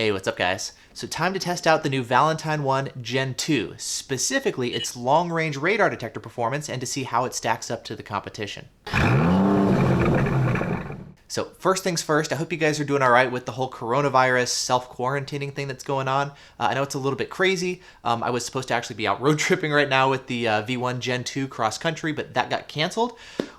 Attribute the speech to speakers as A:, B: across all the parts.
A: Hey, what's up guys? So time to test out the new Valentine 1 Gen 2, specifically its long-range radar detector performance and to see how it stacks up to the competition. So first things first, I hope you guys are doing all right with the whole coronavirus self-quarantining thing that's going on. I know it's a little bit crazy. I was supposed to actually be out road tripping right now with the V1 Gen 2 cross-country, but that got canceled,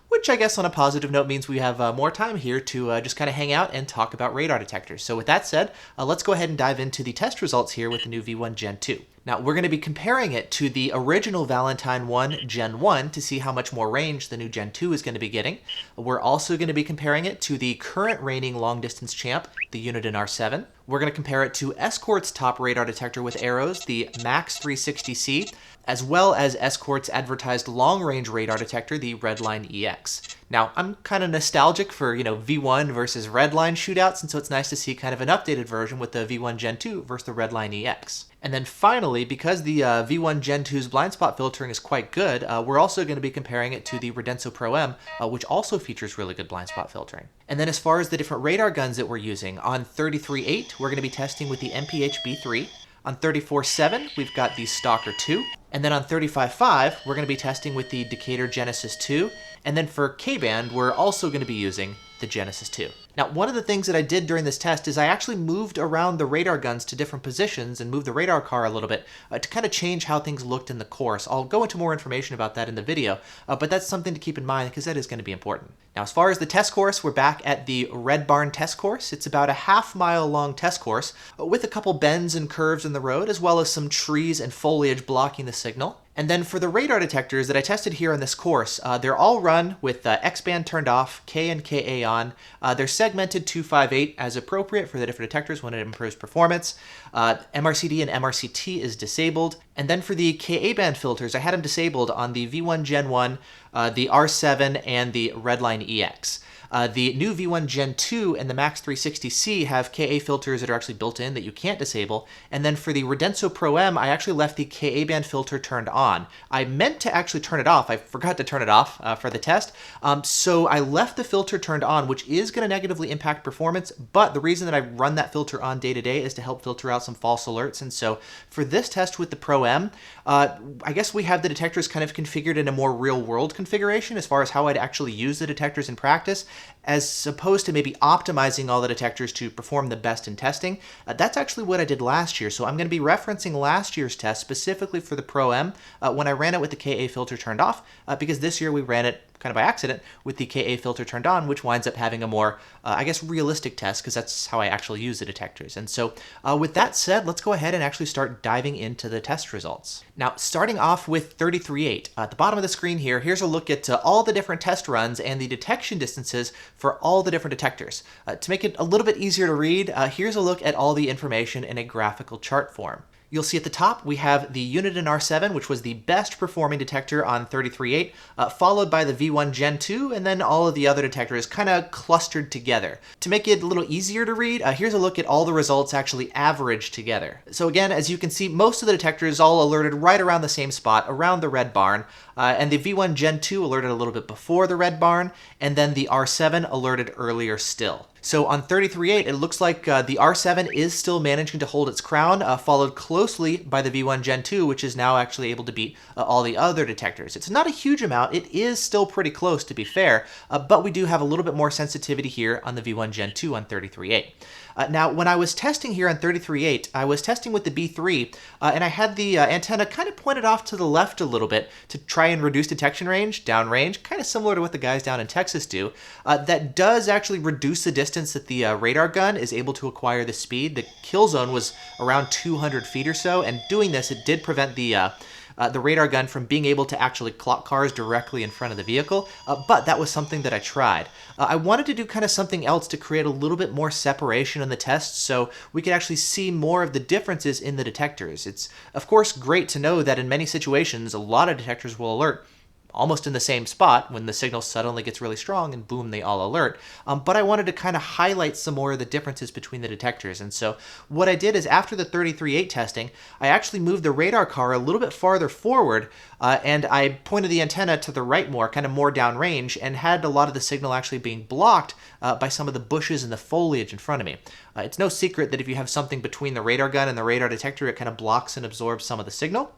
A: which I guess on a positive note means we have more time here to just kind of hang out and talk about radar detectors. So with that said, let's go ahead and dive into the test results here with the new V1 Gen 2. Now, we're going to be comparing it to the original Valentine 1 Gen 1 to see how much more range the new Gen 2 is going to be getting. We're also going to be comparing it to the current reigning long-distance champ, the Uniden R7. We're going to compare it to Escort's top radar detector with arrows, the Max 360C, as well as Escort's advertised long-range radar detector, the Redline EX. Now, I'm kind of nostalgic for, V1 versus Redline shootouts, and so it's nice to see kind of an updated version with the V1 Gen 2 versus the Redline EX. And then finally, because the V1 Gen 2's blind spot filtering is quite good, we're also going to be comparing it to the Radenso Pro M, which also features really good blind spot filtering. And then as far as the different radar guns that we're using, on 33.8, we're going to be testing with the MPH-B3. On 34.7, we've got the Stalker 2. And then on 35.5, we're going to be testing with the Detector Genesis 2. And then for K-band, we're also going to be using the Genesis 2. Now, one of the things that I did during this test is I actually moved around the radar guns to different positions and moved the radar car a little bit to kind of change how things looked in the course. I'll go into more information about that in the video, but that's something to keep in mind because that is going to be important. Now, as far as the test course, we're back at the Red Barn test course. It's about a half-mile long test course with a couple bends and curves in the road, as well as some trees and foliage blocking the signal. And then for the radar detectors that I tested here on this course, they're all run with X-band turned off, K and KA on. They're segmented 258 as appropriate for the different detectors when it improves performance. MRCD and MRCT is disabled. And then for the KA band filters, I had them disabled on the V1 Gen 1, the R7, and the Redline EX. The new V1 Gen 2 and the Max 360C have KA filters that are actually built in that you can't disable. And then for the Radenso Pro M, I actually left the KA band filter turned on. I meant to actually turn it off. I forgot to turn it off for the test. So I left the filter turned on, which is going to negatively impact performance. But the reason that I run that filter on day to day is to help filter out some false alerts. And so for this test with the Pro M, I guess we have the detectors kind of configured in a more real world configuration as far as how I'd actually use the detectors in practice, as opposed to maybe optimizing all the detectors to perform the best in testing. That's actually what I did last year, so I'm going to be referencing last year's test specifically for the Pro M when I ran it with the KA filter turned off, because this year we ran it kind of by accident with the KA filter turned on, which winds up having a more, I guess, realistic test, because that's how I actually use the detectors. And so with that said, let's go ahead and actually start diving into the test results. Now, starting off with 33.8, at the bottom of the screen here, here's a look at all the different test runs and the detection distances for all the different detectors. To make it a little bit easier to read, here's a look at all the information in a graphical chart form. You'll see at the top we have the Uniden R7, which was the best performing detector on 33.8, followed by the V1 Gen 2, and then all of the other detectors kind of clustered together. To make it a little easier to read, here's a look at all the results actually averaged together. So again, as you can see, most of the detectors all alerted right around the same spot, around the red barn, and the V1 Gen 2 alerted a little bit before the red barn, and then the R7 alerted earlier still. So on 33.8, it looks like the R7 is still managing to hold its crown, followed closely by the V1 Gen 2, which is now actually able to beat all the other detectors. It's not a huge amount. It is still pretty close, to be fair, but we do have a little bit more sensitivity here on the V1 Gen 2 on 33.8. Now, when I was testing here on 33.8, I was testing with the B3, and I had the antenna kind of pointed off to the left a little bit to try and reduce detection range, downrange, kind of similar to what the guys down in Texas do. That does actually reduce the distance that the radar gun is able to acquire the speed. The kill zone was around 200 feet or so, and doing this, it did prevent the radar gun from being able to actually clock cars directly in front of the vehicle, but that was something that I tried. I wanted to do kind of something else to create a little bit more separation in the test so we could actually see more of the differences in the detectors. It's, of course, great to know that in many situations, a lot of detectors will alert almost in the same spot when the signal suddenly gets really strong and boom, they all alert. But I wanted to kind of highlight some more of the differences between the detectors. And so what I did is after the 33.8 testing, I actually moved the radar car a little bit farther forward and I pointed the antenna to the right more, kind of more downrange, and had a lot of the signal actually being blocked by some of the bushes and the foliage in front of me. It's no secret that if you have something between the radar gun and the radar detector, it kind of blocks and absorbs some of the signal.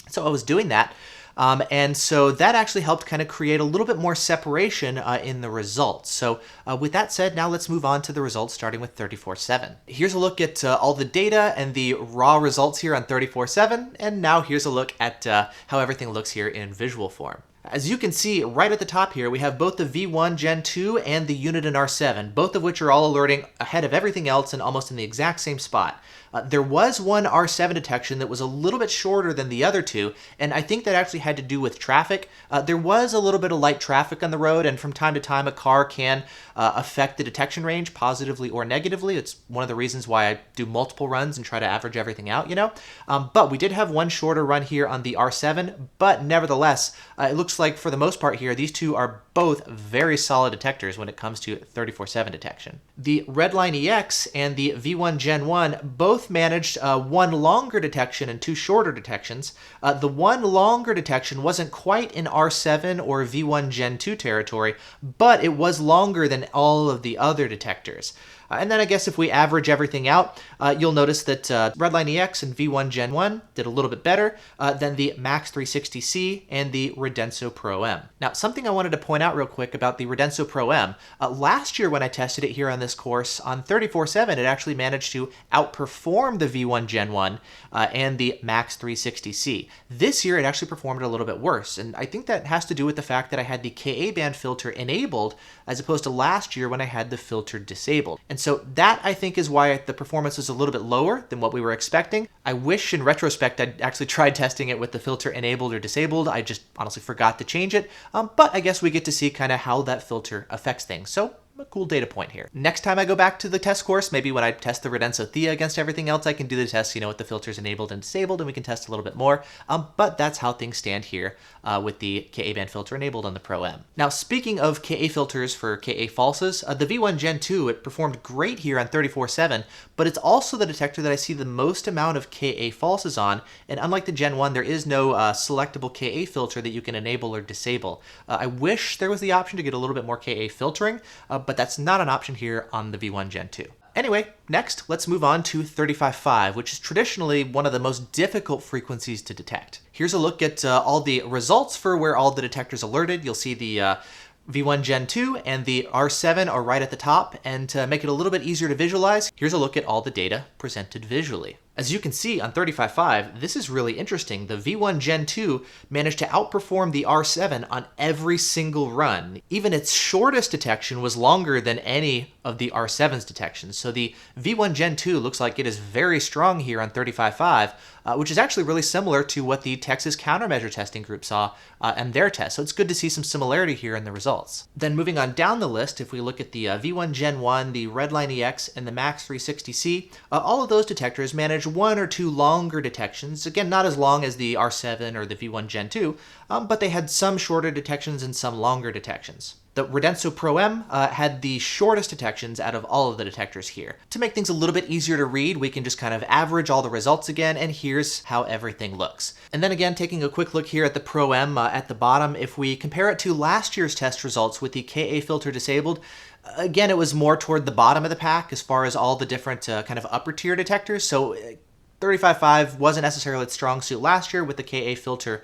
A: So I was doing that. And so that actually helped kind of create a little bit more separation in the results. So with that said, now let's move on to the results starting with 34.7. Here's a look at all the data and the raw results here on 34.7. And now here's a look at how everything looks here in visual form. As you can see right at the top here, we have both the V1 Gen 2 and the Uniden R7, both of which are all alerting ahead of everything else and almost in the exact same spot. There was one R7 detection that was a little bit shorter than the other two, and I think that actually had to do with traffic. There was a little bit of light traffic on the road, and from time to time a car can affect the detection range positively or negatively. It's one of the reasons why I do multiple runs and try to average everything out, you know. But we did have one shorter run here on the R7, but nevertheless, it looks like for the most part here, these two are both very solid detectors when it comes to 34.7 detection. The Redline EX and the V1 Gen 1 both managed one longer detection and two shorter detections. The one longer detection wasn't quite in R7 or V1 Gen 2 territory, but it was longer than all of the other detectors. And then I guess if we average everything out, you'll notice that Redline EX and V1 Gen 1 did a little bit better than the Max 360C and the Radenso Pro M. Now, something I wanted to point out real quick about the Radenso Pro M, last year when I tested it here on this course, on 34.7, it actually managed to outperform the V1 Gen 1 and the Max 360C. This year, it actually performed a little bit worse, and I think that has to do with the fact that I had the Ka band filter enabled as opposed to last year when I had the filter disabled. And so that, I think, is why the performance is a little bit lower than what we were expecting. I wish in retrospect I'd actually tried testing it with the filter enabled or disabled. I just honestly forgot to change it. But I guess we get to see kind of how that filter affects things. So a cool data point here. Next time I go back to the test course, maybe when I test the Radenso Thea against everything else, I can do the test, with the filters enabled and disabled, and we can test a little bit more. But that's how things stand here with the Ka band filter enabled on the Pro M. Now, speaking of Ka filters for Ka falses, the V1 Gen 2, it performed great here on 34.7, but it's also the detector that I see the most amount of Ka falses on, and unlike the Gen 1, there is no selectable Ka filter that you can enable or disable. I wish there was the option to get a little bit more Ka filtering, but that's not an option here on the V1 Gen 2. Anyway, next, let's move on to 35.5, which is traditionally one of the most difficult frequencies to detect. Here's a look at all the results for where all the detectors alerted. You'll see the V1 Gen 2 and the R7 are right at the top, and to make it a little bit easier to visualize, here's a look at all the data presented visually. As you can see on 35.5, this is really interesting. The V1 Gen 2 managed to outperform the R7 on every single run. Even its shortest detection was longer than any of the R7's detections. So the V1 Gen 2 looks like it is very strong here on 35.5, which is actually really similar to what the Texas Countermeasure Testing Group saw in their test. So it's good to see some similarity here in the results. Then moving on down the list, if we look at the V1 Gen 1, the Redline EX, and the Max 360C, all of those detectors managed one or two longer detections. Again, not as long as the R7 or the V1 Gen 2, but they had some shorter detections and some longer detections. The Radenso Pro M had the shortest detections out of all of the detectors here. To make things a little bit easier to read, we can just kind of average all the results again, and here's how everything looks. And then again, taking a quick look here at the Pro M at the bottom, if we compare it to last year's test results with the Ka filter disabled, again, it was more toward the bottom of the pack as far as all the different kind of upper tier detectors. So 35.5 wasn't necessarily its strong suit last year with the Ka filter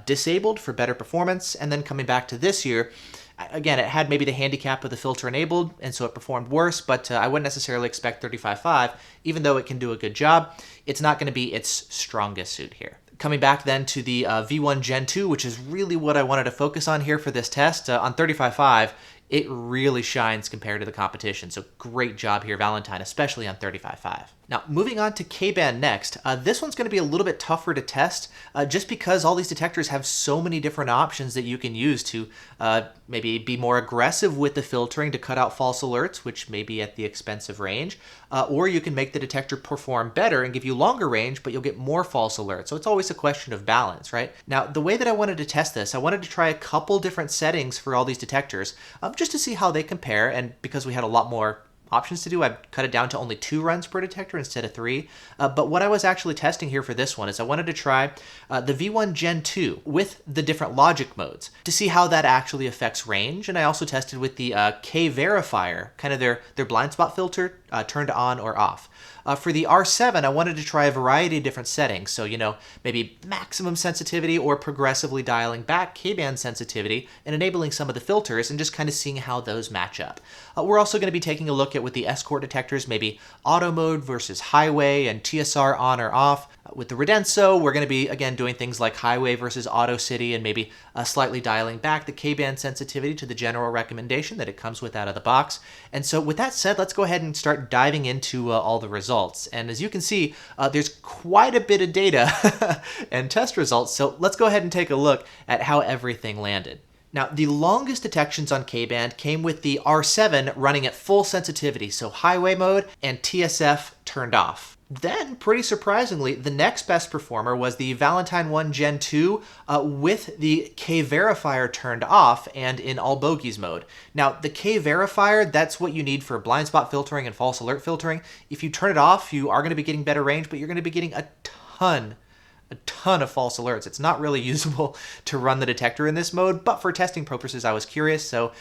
A: disabled for better performance, and then coming back to this year, again, it had maybe the handicap of the filter enabled, and so it performed worse, but I wouldn't necessarily expect 35.5, even though it can do a good job, it's not going to be its strongest suit here. Coming back then to the V1 Gen 2, which is really what I wanted to focus on here for this test, on 35.5, it really shines compared to the competition. So great job here, Valentine, especially on 35.5. Now, moving on to K-band next, this one's going to be a little bit tougher to test just because all these detectors have so many different options that you can use to maybe be more aggressive with the filtering to cut out false alerts, which may be at the expense of range, or you can make the detector perform better and give you longer range, but you'll get more false alerts. So it's always a question of balance, right? Now, the way that I wanted to test this, I wanted to try a couple different settings for all these detectors just to see how they compare, and because we had a lot more options to do, I've cut it down to only 2 runs per detector instead of 3. But what I was actually testing here for this one is I wanted to try the V1 Gen 2 with the different logic modes to see how that actually affects range. And I also tested with the K-verifier, kind of their blind spot filter turned on or off. For the R7, I wanted to try a variety of different settings. So, maybe maximum sensitivity or progressively dialing back K-band sensitivity and enabling some of the filters and just kind of seeing how those match up. We're also going to be taking a look at with the escort detectors, maybe auto mode versus highway and TSR on or off. With the Radenso, we're going to be, again, doing things like highway versus auto city and maybe slightly dialing back the K-band sensitivity to the general recommendation that it comes with out of the box. And so with that said, let's go ahead and start diving into all the results. And as you can see, there's quite a bit of data and test results. So let's go ahead and take a look at how everything landed. Now, the longest detections on K-band came with the R7 running at full sensitivity, so highway mode and TSF turned off. Then, pretty surprisingly, the next best performer was the Valentine 1 Gen 2 with the K-verifier turned off and in all bogeys mode. Now, the K-verifier, that's what you need for blind spot filtering and false alert filtering. If you turn it off, you are going to be getting better range, but you're going to be getting a ton of false alerts. It's not really usable to run the detector in this mode, but for testing purposes, I was curious. So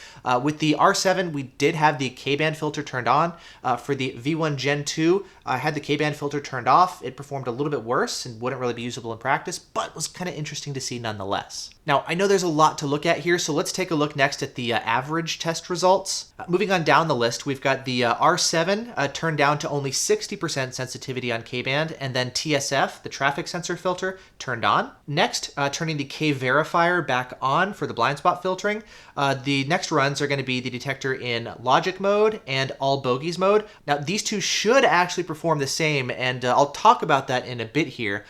A: with the R7, we did have the K-band filter turned on. For the V1 Gen 2, I had the K-band filter turned off. It performed a little bit worse and wouldn't really be usable in practice, but was kind of interesting to see nonetheless. Now, I know there's a lot to look at here, so let's take a look next at the average test results. Moving on down the list, we've got the R7 turned down to only 60% sensitivity on K-band, and then TSF, the traffic sensor filter, turned on. Next, turning the K-verifier back on for the blind spot filtering. The next runs are going to be the detector in logic mode and all bogeys mode. Now, these two should actually perform the same, and I'll talk about that in a bit here.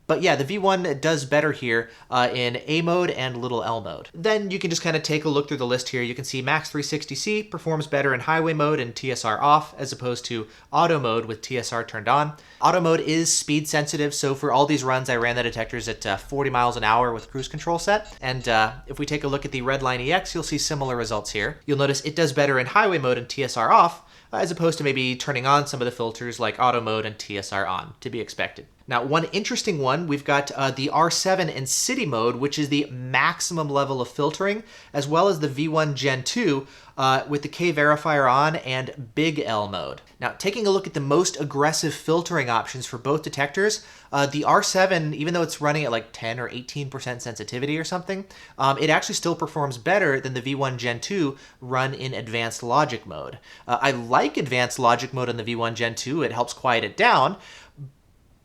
A: But yeah, the V1 does better here in A mode and little L mode. Then you can just kind of take a look through the list here. You can see Max 360C performs better in highway mode and TSR off as opposed to auto mode with TSR turned on. Auto mode is speed sensitive, so for all these runs I ran the detectors at 40 miles an hour with cruise control set. And if we take a look at the Redline EX, you'll see similar results here. You'll notice it does better in highway mode and TSR off as opposed to maybe turning on some of the filters like auto mode and TSR on, to be expected. Now, one interesting one, we've got the R7 in city mode, which is the maximum level of filtering, as well as the V1 Gen 2 with the K-verifier on and big L mode. Now, taking a look at the most aggressive filtering options for both detectors, the R7, even though it's running at like 10 or 18% sensitivity or something, it actually still performs better than the V1 Gen 2 run in advanced logic mode. I like advanced logic mode in the V1 Gen 2. It helps quiet it down.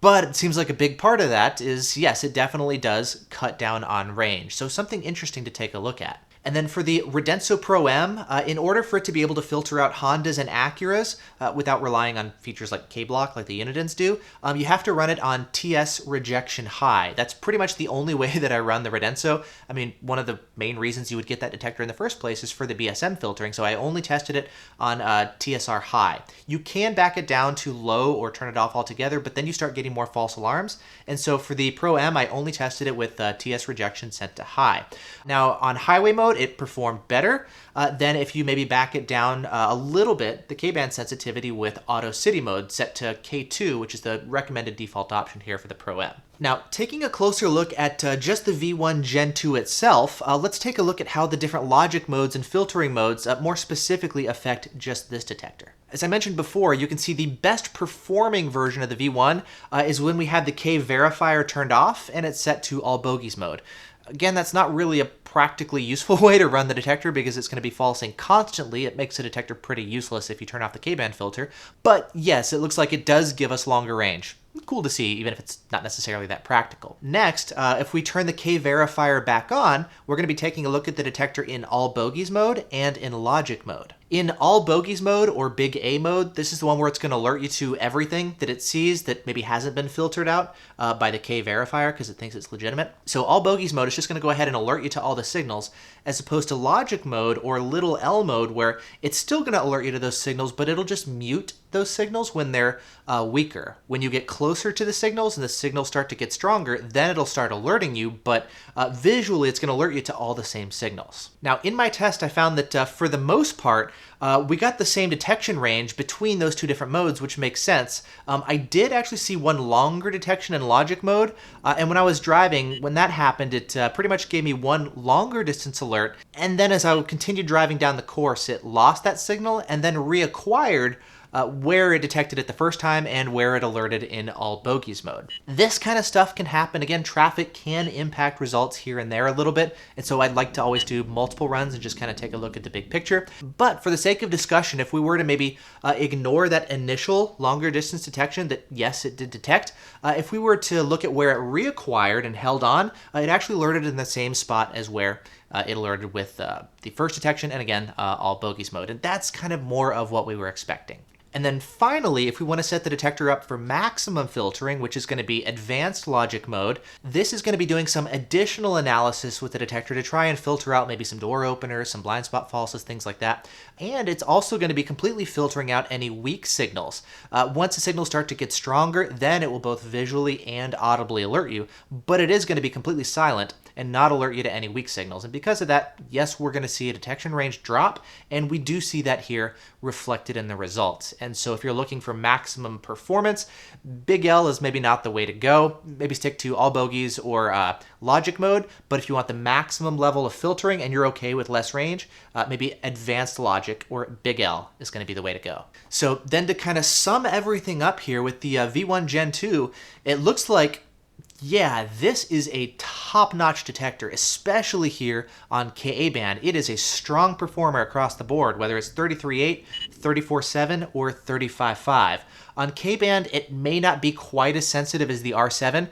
A: But it seems like a big part of that is, yes, it definitely does cut down on range. So something interesting to take a look at. And then for the Radenso Pro M, in order for it to be able to filter out Hondas and Acuras without relying on features like K-block like the Unidens do, you have to run it on TS rejection high. That's pretty much the only way that I run the Radenso. I mean, one of the main reasons you would get that detector in the first place is for the BSM filtering, so I only tested it on TSR high. You can back it down to low or turn it off altogether, but then you start getting more false alarms. And so for the Pro M, I only tested it with TS rejection set to high. Now, on highway mode, it performed better than if you maybe back it down a little bit, the K-band sensitivity with auto city mode set to K2, which is the recommended default option here for the Pro M. Now, taking a closer look at just the V1 Gen 2 itself, let's take a look at how the different logic modes and filtering modes more specifically affect just this detector. As I mentioned before, you can see the best performing version of the V1 is when we have the K-verifier turned off and it's set to all bogeys mode. Again, that's not really a practically useful way to run the detector because it's going to be falsing constantly. It makes the detector pretty useless if you turn off the K-band filter. But yes, it looks like it does give us longer range. cool to see, even if it's not necessarily that practical. Next, if we turn the K verifier back on, we're going to be taking a look at the detector in all bogeys mode and in logic mode. In all bogeys mode, or big A mode, this is the one where it's going to alert you to everything that it sees that maybe hasn't been filtered out by the K verifier because it thinks it's legitimate. So all bogeys mode is just going to go ahead and alert you to all the signals, as opposed to logic mode or little L mode, where it's still going to alert you to those signals, but it'll just mute those signals when they're weaker. When you get closer to the signals and the signals start to get stronger, then it'll start alerting you, but visually it's going to alert you to all the same signals. Now, in my test, I found that for the most part, we got the same detection range between those two different modes, which makes sense. I did actually see one longer detection in logic mode, and when I was driving, when that happened, it pretty much gave me one longer distance alert, and then as I continued driving down the course, it lost that signal and then reacquired where it detected it the first time and where it alerted in all bogeys mode. This kind of stuff can happen. Again, traffic can impact results here and there a little bit, and so I'd like to always do multiple runs and just kind of take a look at the big picture. But for the sake of discussion, if we were to maybe ignore that initial longer distance detection that, yes, it did detect, if we were to look at where it reacquired and held on, it actually alerted in the same spot as where it alerted with the first detection, and again, all bogeys mode. And that's kind of more of what we were expecting. And then finally, if we want to set the detector up for maximum filtering, which is going to be advanced logic mode, this is going to be doing some additional analysis with the detector to try and filter out maybe some door openers, some blind spot falses, things like that. And it's also going to be completely filtering out any weak signals. Once the signals start to get stronger, then it will both visually and audibly alert you, but it is going to be completely silent and not alert you to any weak signals. And because of that, yes, we're going to see a detection range drop, and we do see that here reflected in the results. And so if you're looking for maximum performance, big L is maybe not the way to go. Maybe stick to all bogeys or logic mode, but if you want the maximum level of filtering and you're okay with less range, maybe advanced logic or big L is going to be the way to go. So then to kind of sum everything up here with the V1 Gen 2, it looks like, yeah, this is a top-notch detector, especially here on Ka band. It is a strong performer across the board, whether it's 33.8, 34.7, or 35.5. On K band, it may not be quite as sensitive as the R7,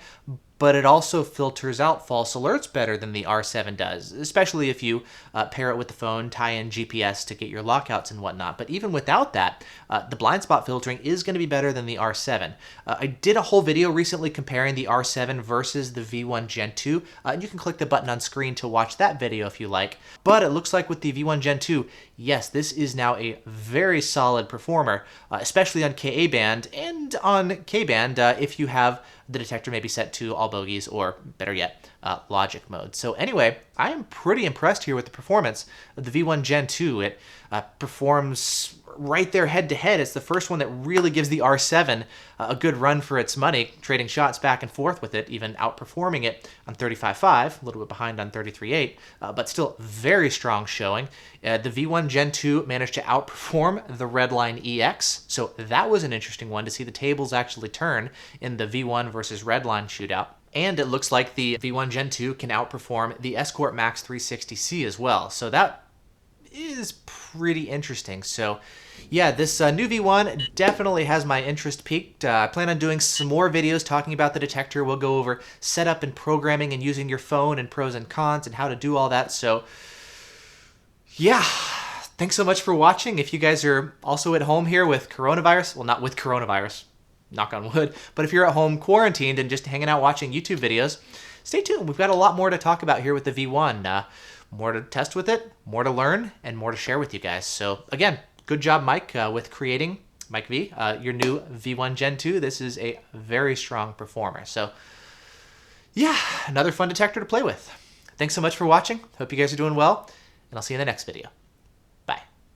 A: but it also filters out false alerts better than the R7 does, especially if you pair it with the phone, tie in GPS to get your lockouts and whatnot. But even without that, the blind spot filtering is going to be better than the R7. I did a whole video recently comparing the R7 versus the V1 Gen 2, and you can click the button on screen to watch that video if you like. But it looks like with the V1 Gen 2, yes, this is now a very solid performer, especially on Ka band and on K band if you have the detector maybe set to all bogeys or, better yet, logic mode. So anyway, I am pretty impressed here with the performance of the V1 Gen 2. It performs right there head to head. It's the first one that really gives the R7 a good run for its money, trading shots back and forth with it, even outperforming it on 35.5, a little bit behind on 33.8, but still very strong showing. The V1 Gen 2 managed to outperform the Redline EX, so that was an interesting one to see the tables actually turn in the V1 versus Redline shootout. And it looks like the V1 Gen 2 can outperform the Escort Max 360C as well, so that is pretty interesting. So yeah, this new V1 definitely has my interest peaked. I plan on doing some more videos talking about the detector. We'll go over setup and programming and using your phone and pros and cons and how to do all that. So yeah, thanks so much for watching. If you guys are also at home here with coronavirus, well, not with coronavirus, knock on wood, but if you're at home quarantined and just hanging out watching YouTube videos, stay tuned. We've got a lot more to talk about here with the V1. More to test with it, more to learn, and more to share with you guys. So again, good job, Mike, with creating, Mike V, your new V1 Gen 2. This is a very strong performer. So yeah, another fun detector to play with. Thanks so much for watching. Hope you guys are doing well, and I'll see you in the next video.